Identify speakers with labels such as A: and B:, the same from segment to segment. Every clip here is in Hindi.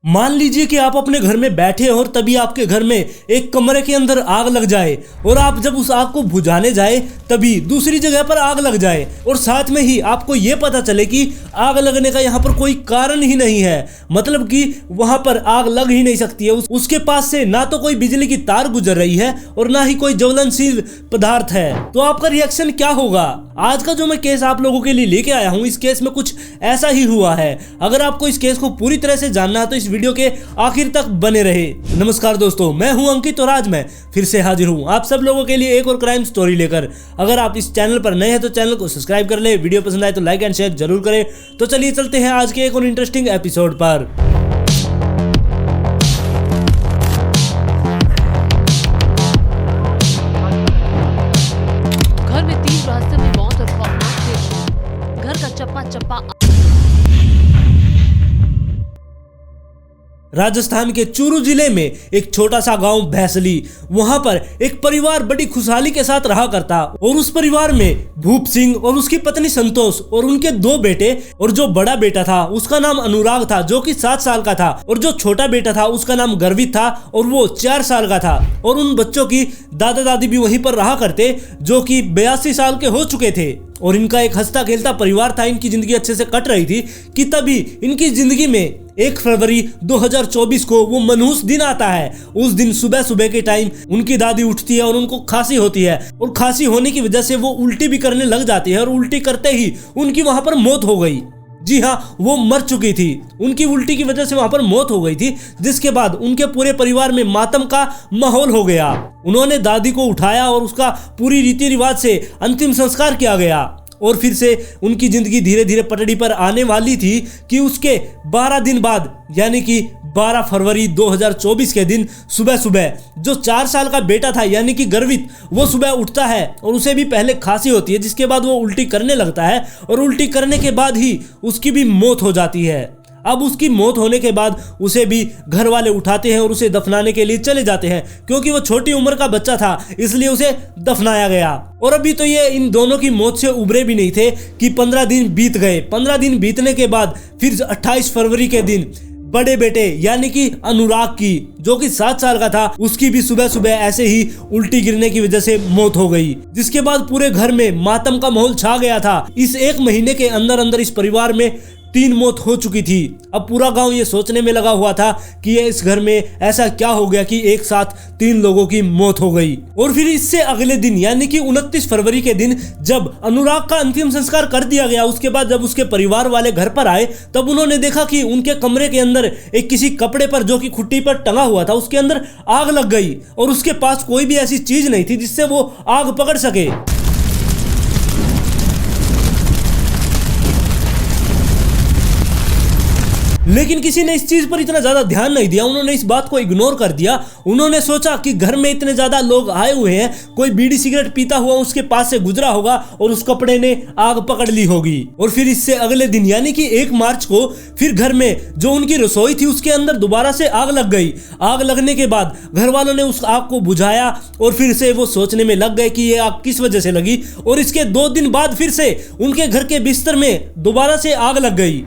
A: मान लीजिए कि आप अपने घर में बैठे और तभी आपके घर में एक कमरे के अंदर आग लग जाए और आप जब उस आग को बुझाने जाए तभी दूसरी जगह पर आग लग जाए और साथ में ही आपको ये पता चले कि आग लगने का यहाँ पर कोई कारण ही नहीं है, मतलब कि वहां पर आग लग ही नहीं सकती है। उसके पास से ना तो कोई बिजली की तार गुजर रही है और ना ही कोई ज्वलनशील पदार्थ है, तो आपका रिएक्शन क्या होगा? आज का जो मैं केस आप लोगों के लिए लेके आया हूँ, इस केस में कुछ ऐसा ही हुआ है। अगर आपको इस केस को पूरी तरह से जानना है तो इस वीडियो के आखिर तक बने रहे। नमस्कार दोस्तों, मैं हूं अंकित और आज मैं फिर से हाजिर हूं आप सब लोगों के लिए एक और क्राइम स्टोरी लेकर। अगर आप इस चैनल पर नए हैं तो चैनल को सब्सक्राइब कर ले, वीडियो पसंद आए तो लाइक एंड शेयर जरूर करें। तो चलिए चलते हैं आज के एक और इंटरेस्टिंग एपिसोड पर।
B: घर में 3 रहस्यमय मौत और खौफनाक दृश्य। घर का चप्पा चप्पा।
A: राजस्थान के चूरू जिले में एक छोटा सा गांव भैंसली, वहां पर एक परिवार बड़ी खुशहाली के साथ रहा करता और उस परिवार में भूप सिंह और उसकी पत्नी संतोष और उनके 2 बेटे, और जो बड़ा बेटा था उसका नाम अनुराग था जो कि 7 साल का था, और जो छोटा बेटा था उसका नाम गर्वित था और वो 4 साल का था। और उन बच्चों की दादा दादी भी वहीं पर रहा करते जो कि 82 साल के हो चुके थे। और इनका एक हंसता खेलता परिवार था, इनकी जिंदगी अच्छे से कट रही थी कि तभी इनकी जिंदगी में 1 फरवरी 2024 को वो मनहूस दिन आता है। उस दिन सुबह सुबह के टाइम उनकी दादी उठती है और उनको खांसी होती है और खांसी होने की वजह से वो उल्टी भी करने लग जाती है और उल्टी करते ही उनकी वहां पर मौत हो गई। जी हाँ, वो मर चुकी थी, उनकी उल्टी की वजह से वहां पर मौत हो गई थी। जिसके बाद उनके पूरे परिवार में मातम का माहौल हो गया। उन्होंने दादी को उठाया और उसका पूरी रीति रिवाज से अंतिम संस्कार किया गया। और फिर से उनकी जिंदगी धीरे धीरे पटड़ी पर आने वाली थी कि उसके 12 दिन बाद यानी कि 12 फरवरी 2024 के दिन सुबह सुबह जो 4 साल का बेटा था यानी कि गर्वित, वो सुबह उठता है और उसे भी पहले खांसी होती है, जिसके बाद वो उल्टी करने लगता है और उल्टी करने के बाद ही उसकी भी मौत हो जाती है। अब उसकी मौत होने के बाद उसे भी घर वाले उठाते हैं और उसे दफनाने के लिए चले जाते हैं, क्योंकि वो छोटी उम्र का बच्चा था इसलिए उसे दफनाया गया। और अभी तो ये इन दोनों की मौत से उबरे भी नहीं थे कि 15 दिन बीत गए। 15 दिन बीतने के बाद फिर 28 फरवरी के दिन बड़े बेटे यानी कि अनुराग की, जो कि 7 साल का था, उसकी भी सुबह सुबह ऐसे ही उल्टी गिरने की वजह से मौत हो गई। जिसके बाद पूरे घर में मातम का माहौल छा गया था। इस 1 महीने के अंदर अंदर इस परिवार में 3 मौत हो चुकी थी। अब पूरा गांव ये सोचने में लगा हुआ था कि ये इस घर में ऐसा क्या हो गया कि एक साथ 3 लोगों की मौत हो गई। और फिर इससे अगले दिन यानी कि 29 फरवरी के दिन जब अनुराग का अंतिम संस्कार कर दिया गया, उसके बाद जब उसके परिवार वाले घर पर आए तब उन्होंने देखा कि उनके कमरे के अंदर एक किसी कपड़े पर जो कि खुट्टी पर टंगा हुआ था उसके अंदर आग लग गई और उसके पास कोई भी ऐसी चीज नहीं थी जिससे वो आग पकड़ सके। लेकिन किसी ने इस चीज पर इतना ज्यादा ध्यान नहीं दिया, उन्होंने इस बात को इग्नोर कर दिया। उन्होंने सोचा कि घर में इतने ज्यादा लोग आए हुए हैं, कोई बीड़ी सिगरेट पीता हुआ उसके पास से गुजरा होगा और उस कपड़े ने आग पकड़ ली होगी। और फिर इससे अगले दिन यानी कि 1 मार्च को फिर घर में जो उनकी रसोई थी उसके अंदर दोबारा से आग लग गई। आग लगने के बाद घर वालों ने उस आग को बुझाया और फिर से वो सोचने में लग गए कि ये आग किस वजह से लगी। और इसके 2 दिन बाद फिर से उनके घर के बिस्तर में दोबारा से आग लग गई।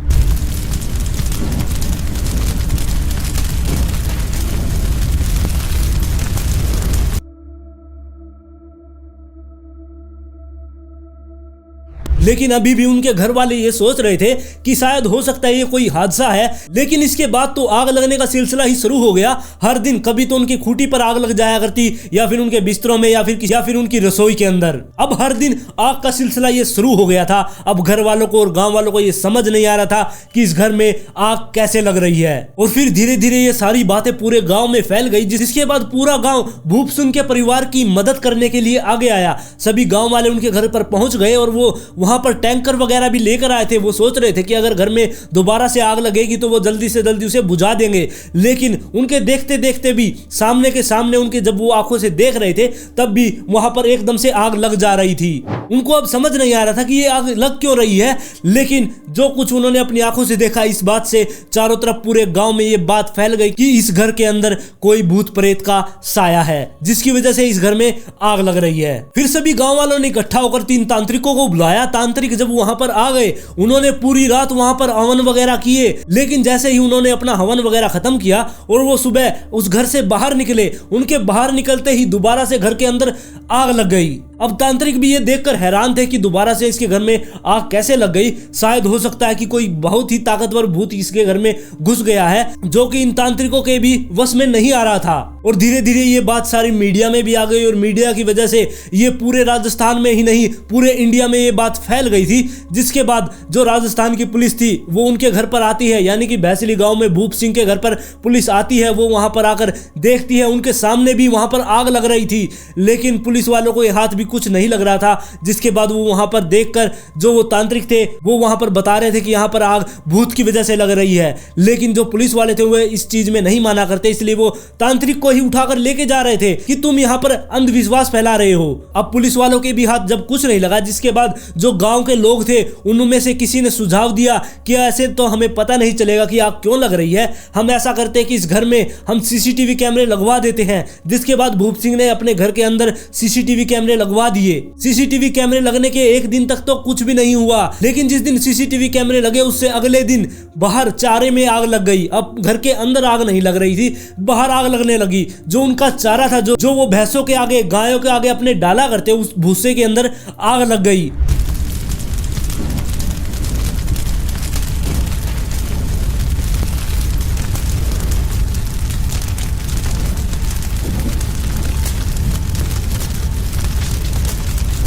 A: लेकिन अभी भी उनके घर वाले ये सोच रहे थे कि शायद हो सकता है ये कोई हादसा है। लेकिन इसके बाद तो आग लगने का सिलसिला ही शुरू हो गया। हर दिन कभी तो उनकी खूंटी पर आग लग जाया करती या फिर उनके बिस्तरों में या फिर उनकी रसोई के अंदर। अब हर दिन आग का सिलसिला ये शुरू हो गया था। अब घर वालों को और गांव वालों को ये समझ नहीं आ रहा था कि इस घर में आग कैसे लग रही है। और फिर धीरे धीरे ये सारी बातें पूरे गाँव में फैल गई, जिसके बाद पूरा गाँव भूप सिंह के परिवार की मदद करने के लिए आगे आया। सभी गाँव वाले उनके घर पर पहुंच गए और वो वहां पर टैंकर वगैरह भी लेकर आए थे। वो सोच रहे थे कि अगर घर में दोबारा से आग लगेगी तो वो जल्दी से जल्दी उसे बुझा देंगे। लेकिन उनके देखते देखते भी सामने के सामने उनके जब वो आंखों से देख रहे थे तब भी वहां पर एकदम से आग लग जा रही थी। उनको अब समझ नहीं आ रहा था कि ये आग लग क्यों रही है। लेकिन जो कुछ उन्होंने अपनी आंखों से देखा, इस बात से चारों तरफ पूरे गांव में ये बात फैल गई कि इस घर के अंदर कोई भूत प्रेत का साया है, जिसकी वजह से इस घर में आग लग रही है। फिर सभी गांव वालों ने इकट्ठा होकर 3 तांत्रिकों को बुलाया। तांत्रिक जब वहां पर आ गए, उन्होंने पूरी रात वहां पर हवन वगैरह किए, लेकिन जैसे ही उन्होंने अपना हवन वगैरह खत्म किया और वो सुबह उस घर से बाहर निकले, उनके बाहर निकलते ही दोबारा से घर के अंदर आग लग गई। अब तांत्रिक भी ये देखकर हैरान थे कि दोबारा से इसके घर में आग कैसे लग गई। शायद हो सकता है कि कोई बहुत ही ताकतवर भूत इसके घर में घुस गया है, जो कि इन तांत्रिकों के भी वश में नहीं आ रहा था। और धीरे धीरे ये बात सारी मीडिया में भी आ गई और मीडिया की वजह से ये पूरे राजस्थान में ही नहीं पूरे इंडिया में ये बात फैल गई थी। जिसके बाद जो राजस्थान की पुलिस थी वो उनके घर पर आती है, यानी कि भैसली गांव में भूप सिंह के घर पर पुलिस आती है। वो वहां पर आकर देखती है, उनके सामने भी वहां पर आग लग रही थी, लेकिन पुलिस वालों को ये हाथ भी कुछ नहीं लग रहा था। जिसके बाद वो वहां पर देखकर जो वो तांत्रिक थे वो वहां पर बता रहे थे कि यहाँ पर आग भूत की वजह से लग रही है, लेकिन जो पुलिस वाले थे वो इस चीज में नहीं माना करते, इसलिए वो तांत्रिक को ही उठाकर लेके जा रहे थे कि तुम यहाँ पर अंधविश्वास फैला रहे हो। अब पुलिस वालों के भी हाथ जब कुछ नहीं लगा, जिसके बाद जो गांव के लोग थे उनमें से किसी ने सुझाव दिया कि ऐसे तो हमें पता नहीं चलेगा कि आग क्यों लग रही है, हम ऐसा करते हैं कि इस घर में हम सीसीटीवी कैमरे लगवा देते हैं। जिसके बाद भूप सिंह ने अपने घर के अंदर सीसीटीवी कैमरे लगवा दिए। सीसीटीवी कैमरे लगने के एक दिन तक तो कुछ भी नहीं हुआ, लेकिन जिस दिन सीसीटीवी कैमरे लगे उससे अगले दिन बाहर चारे में आग लग गई। अब घर के अंदर आग नहीं लग रही थी, बाहर आग लगने लगी। जो उनका चारा था, जो वो भैंसों के आगे गायों के आगे अपने डाला करते, उस भूसे के अंदर आग लग गई।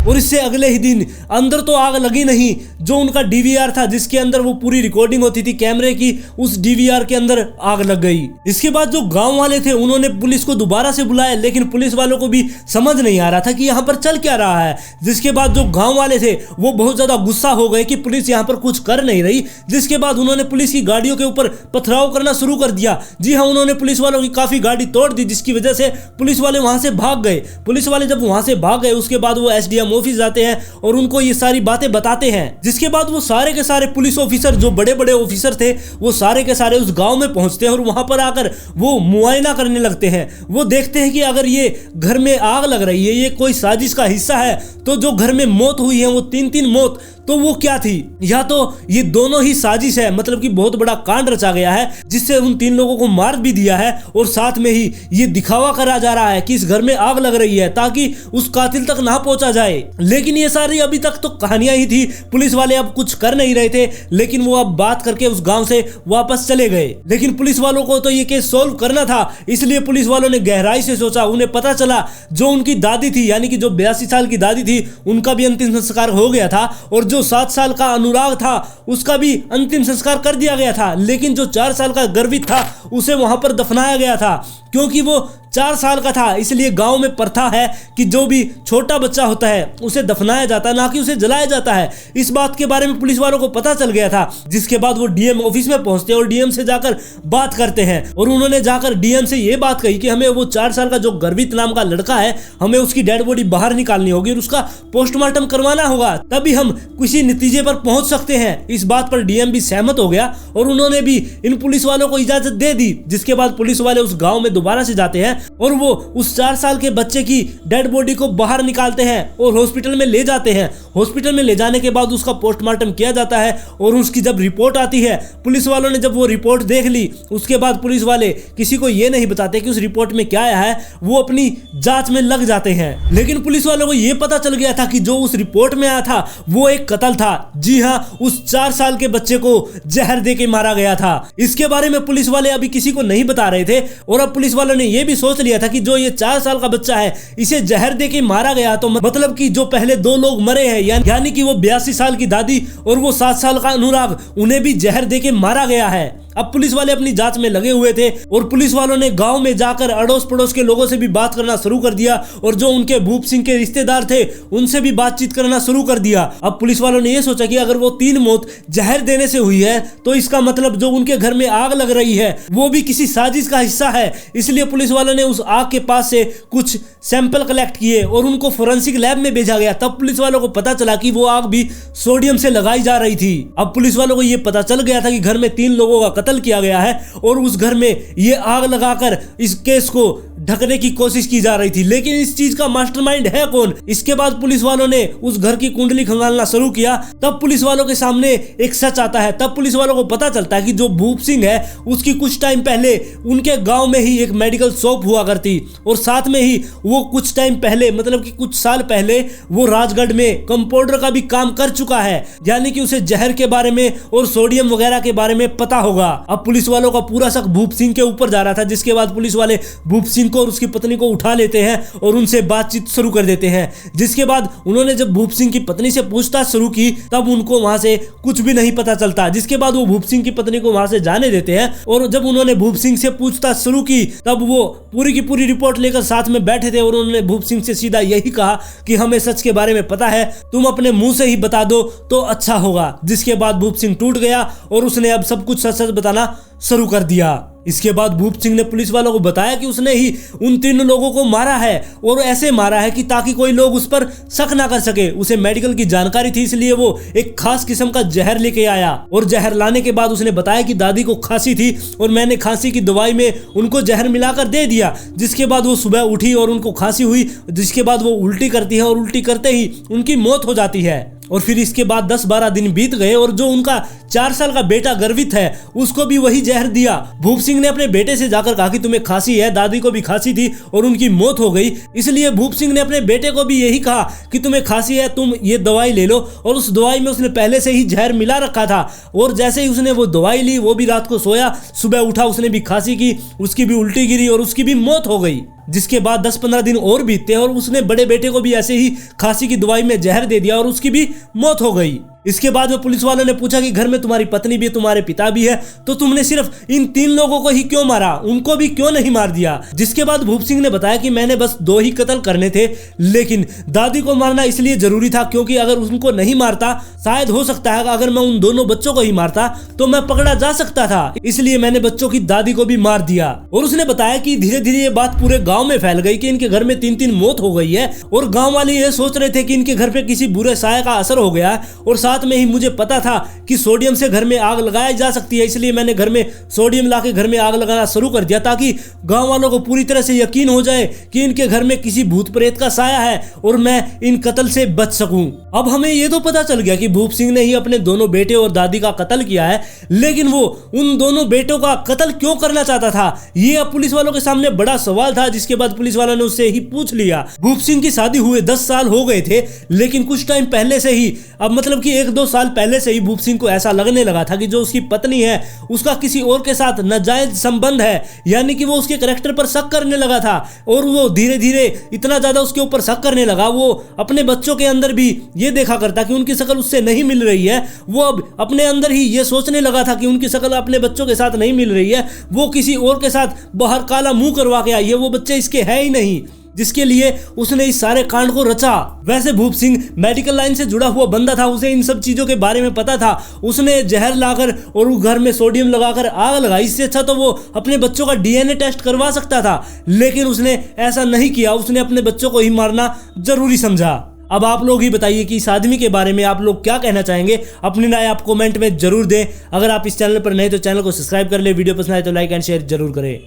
A: और इससे अगले ही दिन अंदर तो आग लगी नहीं, जो उनका डीवीआर था जिसके अंदर वो पूरी रिकॉर्डिंग होती थी कैमरे की, उस डीवीआर के अंदर आग लग गई। इसके बाद जो गांव वाले थे उन्होंने पुलिस को दोबारा से बुलाया, लेकिन पुलिस वालों को भी समझ नहीं आ रहा था कि यहाँ पर चल क्या रहा है। जिसके बाद जो गांव वाले थे वो बहुत ज्यादा गुस्सा हो गए कि पुलिस यहाँ पर कुछ कर नहीं रही। जिसके बाद उन्होंने पुलिस की गाड़ियों के ऊपर पथराव करना शुरू कर दिया। जी हाँ, उन्होंने पुलिस वालों की काफी गाड़ी तोड़ दी, जिसकी वजह से पुलिस वाले वहां से भाग गए। पुलिस वाले जब वहां से भाग गए उसके बाद वो एसडीएम ऑफिस जाते हैं और उनको ये सारी बातें बताते हैं। जिसके बाद वो सारे के सारे पुलिस ऑफिसर, जो बड़े बड़े ऑफिसर थे, वो सारे के सारे उस गांव में पहुंचते हैं और वहां पर आकर वो मुआयना करने लगते हैं। वो देखते हैं कि अगर ये घर में आग लग रही है, ये कोई साजिश का हिस्सा है, तो जो घर में मौत हुई है वो 3-3 मौत, तो वो क्या थी? या तो ये दोनों ही साजिश है, मतलब कि बहुत बड़ा कांड रचा गया है जिससे उन 3 लोगों को मार भी दिया है, और साथ में ही ये दिखावा करा जा रहा है कि इस घर में आग लग रही है ताकि उस कातिल तक ना पहुंचा जाए। लेकिन ये सारी अभी तक तो कहानियां ही थी, पुलिस वाले अब कुछ कर नहीं रहे थे, लेकिन वो अब बात करके उस गांव से वापस चले गए। लेकिन पुलिस वालों को तो ये केस सोल्व करना था, इसलिए पुलिस वालों ने गहराई से सोचा। उन्हें पता चला जो उनकी दादी थी, यानी कि जो 82 साल की दादी थी, उनका भी अंतिम संस्कार हो गया था, और जो 7 साल का अनुराग था उसका भी अंतिम संस्कार कर दिया गया था। लेकिन जो 4 साल का गर्वित था उसे वहां पर दफनाया गया था, क्योंकि वो 4 साल का था। इसलिए गांव में प्रथा है कि जो भी छोटा बच्चा होता है उसे दफनाया जाता है, ना कि उसे जलाया जाता है। इस बात के बारे में पुलिस वालों को पता चल गया था। जिसके बाद वो डीएम ऑफिस में पहुंचते हैं और डीएम से जाकर बात करते हैं, और उन्होंने जाकर डीएम से ये बात कही कि हमें वो 4 साल का जो गर्वित नाम का लड़का है, हमें उसकी डेड बॉडी बाहर निकालनी होगी और उसका पोस्टमार्टम करवाना होगा, तभी हम किसी नतीजे पर पहुंच सकते हैं। इस बात पर डीएम भी सहमत हो गया और उन्होंने भी इन पुलिस वालों को इजाजत दे दी। जिसके बाद पुलिस वाले उस गांव में दोबारा से जाते हैं और वो उस 4 साल के बच्चे की डेड बॉडी को बाहर निकालते हैं और हॉस्पिटल में ले जाते हैं। हॉस्पिटल में ले जाने के बाद उसका पोस्टमार्टम किया जाता है, और उसकी जब रिपोर्ट आती है, पुलिस वालों ने जब वो रिपोर्ट देख ली, उसके बाद पुलिस वाले किसी को ये नहीं बताते कि उस रिपोर्ट में क्या आया है, वो अपनी जांच में लग जाते हैं। लेकिन पुलिस वालों को ये पता चल गया था कि जो उस रिपोर्ट में आया था वो एक कत्ल था। जी हाँ, उस 4 साल के बच्चे को जहर दे के मारा गया था। इसके बारे में पुलिस वाले अभी किसी को नहीं बता रहे थे, और अब पुलिस वालों ने यह भी सोच लिया था कि जो ये 4 साल का बच्चा है इसे जहर दे के मारा गया, तो मतलब कि जो पहले 2 लोग मरे हैं, यानी कि वो 82 साल की दादी और वो 7 साल का अनुराग, उन्हें भी जहर दे के मारा गया है। अब पुलिस वाले अपनी जांच में लगे हुए थे, और पुलिस वालों ने गांव में जाकर अड़ोस पड़ोस के लोगों से भी बात करना शुरू कर दिया, और जो उनके भूप सिंह के रिश्तेदार थे उनसे भी बातचीत करना शुरू कर दिया। अब पुलिस वालों ने यह सोचा कि अगर वो 3 मौत जहर देने से हुई है, तो इसका मतलब जो उनके घर में आग लग रही है वो भी किसी साजिश का हिस्सा है। इसलिए पुलिस वालों ने उस आग के पास से कुछ सैंपल कलेक्ट किए और उनको फोरेंसिक लैब में भेजा गया। तब पुलिस वालों को पता चला कि वो आग भी सोडियम से लगाई जा रही थी। अब पुलिस वालों को यह पता चल गया था कि घर में 3 लोगों का कत्ल किया गया है, और उस घर में ये आग लगाकर इस केस को ढकने की कोशिश की जा रही थी। लेकिन इस चीज का मास्टरमाइंड है कौन? इसके बाद पुलिस वालों ने उस घर की कुंडली खंगालना शुरू किया। तब पुलिस वालों के सामने एक सच आता है। तब पुलिस वालों को पता चलता है कि जो भूप सिंह है उसकी कुछ टाइम पहले उनके गांव में ही एक मेडिकल शॉप हुआ करती, और साथ में ही वो कुछ टाइम पहले मतलब कि कुछ साल पहले वो राजगढ़ में कंपाउंडर का भी काम कर चुका है, यानी कि उसे जहर के बारे में और सोडियम वगैरह के बारे में पता होगा। अब पुलिस वालों का पूरा शक भूप सिंह के ऊपर जा रहा था, जिसके बाद पुलिस वाले भूप सिंह को और उसकी पत्नी को उठा लेते हैं और उनसे बातचीत शुरू कर देते हैं। जिसके बाद उन्होंने जब भूप सिंह की पत्नी से पूछताछ शुरू की तब उनको वहां से कुछ भी नहीं पता चलता। जिसके बाद वो भूप सिंह की पत्नी को वहां से जाने देते हैं, और जब उन्होंने भूप सिंह से पूछताछ शुरू की तब वो पूरी की पूरी रिपोर्ट लेकर साथ में बैठे थे, और उन्होंने भूप सिंह से सीधा यही कहा कि हमें सच के बारे में पता है, तुम अपने मुंह से ही बता दो तो अच्छा होगा। जिसके बाद भूप सिंह टूट गया और उसने अब सब कुछ सच सच बताना शुरू कर दिया। इसके बाद भूप सिंह ने पुलिस वालों को बताया कि उसने ही उन 3 लोगों को मारा है, और ऐसे मारा है कि ताकि कोई लोग उस पर शक ना कर सके। उसे मेडिकल की जानकारी थी, इसलिए वो एक खास किस्म का जहर लेके आया, और जहर लाने के बाद उसने बताया कि दादी को खांसी थी और मैंने खांसी की दवाई में उनको जहर मिलाकर दे दिया। जिसके बाद वो सुबह उठी और उनको खांसी हुई, जिसके बाद वो उल्टी करती है और उल्टी करते ही उनकी मौत हो जाती है। और फिर इसके बाद 10-12 दिन बीत गए, और जो उनका 4 साल का बेटा गर्वित है उसको भी वही जहर दिया। भूप सिंह ने अपने बेटे से जाकर कहा कि तुम्हें खांसी है, दादी को भी खांसी थी और उनकी मौत हो गई, इसलिए भूप सिंह ने अपने बेटे को भी यही कहा कि तुम्हें खांसी है, तुम ये दवाई ले लो। और उस दवाई में उसने पहले से ही जहर मिला रखा था, और जैसे ही उसने वो दवाई ली वो भी रात को सोया, सुबह उठा उसने भी खांसी की, उसकी भी उल्टी गिरी और उसकी भी मौत हो गई। जिसके बाद 10-15 दिन और बीते और उसने बड़े बेटे को भी ऐसे ही खांसी की दवाई में जहर दे दिया और उसकी भी मौत हो गई। इसके बाद में पुलिस वालों ने पूछा कि घर में तुम्हारी पत्नी भी है, तुम्हारे पिता भी है, तो तुमने सिर्फ इन 3 लोगों को ही क्यों मारा, उनको भी क्यों नहीं मार दिया? जिसके बाद भूप सिंह ने बताया कि मैंने बस 2 ही कत्ल करने थे, लेकिन दादी को मारना इसलिए जरूरी था क्योंकि अगर उनको नहीं मारता शायद हो सकता है अगर मैं उन दोनों बच्चों को ही मारता तो मैं पकड़ा जा सकता था, इसलिए मैंने बच्चों की दादी को भी मार दिया। और उसने बताया कि धीरे धीरे ये बात पूरे गांव में फैल गई कि इनके घर में 3-3 मौत हो गई है, और गांव वाले ये सोच रहे थे कि इनके घर पे किसी बुरे साया का असर हो गया है, और साथ में ही मुझे पता था कि सोडियम से घर में आग लगाई जा सकती है, इसलिए मैंने घर में सोडियम लाके घर में आग लगाना शुरू कर दिया ताकि गांव वालों को पूरी तरह से यकीन हो जाए कि इनके घर में किसी भूत प्रेत का साया है और मैं इन कत्ल से बच सकूं। अब हमें यह तो पता चल गया कि भूप सिंह ने ही अपने दोनों बेटे और दादी का कत्ल किया है, लेकिन वो उन दोनों बेटों का कत्ल क्यों करना चाहता था, ये अब पुलिस वालों के सामने बड़ा सवाल था। जिसके बाद पुलिस वालों ने उससे ही पूछ लिया। भूप सिंह की शादी हुए 10 साल हो गए थे, लेकिन कुछ टाइम पहले से ही, अब मतलब कि 1-2 साल पहले से ही भूप सिंह को ऐसा लगने लगा था कि जो उसकी पत्नी है उसका किसी और के साथ नाजायज संबंध है, यानी कि वो उसके कैरेक्टर पर शक करने लगा था, और वो धीरे धीरे इतना ज्यादा उसके ऊपर शक करने लगा, वो अपने बच्चों के अंदर भी ये देखा करता कि उनकी शक्ल उससे नहीं मिल रही है, वो अब अपने अंदर ही ये सोचने लगा था कि उनकी शक्ल अपने बच्चों के साथ नहीं मिल रही है, वो किसी और के साथ बाहर काला मुंह करवा के आई है, वो बच्चे इसके है ही नहीं, जिसके लिए उसने इस सारे कांड को रचा। वैसे भूप सिंह मेडिकल लाइन से जुड़ा हुआ बंदा था, उसे इन सब चीजों के बारे में पता था, उसने जहर लाकर और उस घर में सोडियम लगाकर आग लगाई, इससे अच्छा तो वो अपने बच्चों का डीएनए टेस्ट करवा सकता था, लेकिन उसने ऐसा नहीं किया, उसने अपने बच्चों को ही मारना जरूरी समझा। अब आप लोग ही बताइए कि इस आदमी के बारे में आप लोग क्या कहना चाहेंगे, अपनी राय आप कमेंट में जरूर दें। अगर आप इस चैनल पर नए तो चैनल को सब्सक्राइब कर ले, वीडियो पसंद आए तो लाइक एंड शेयर जरूर करें।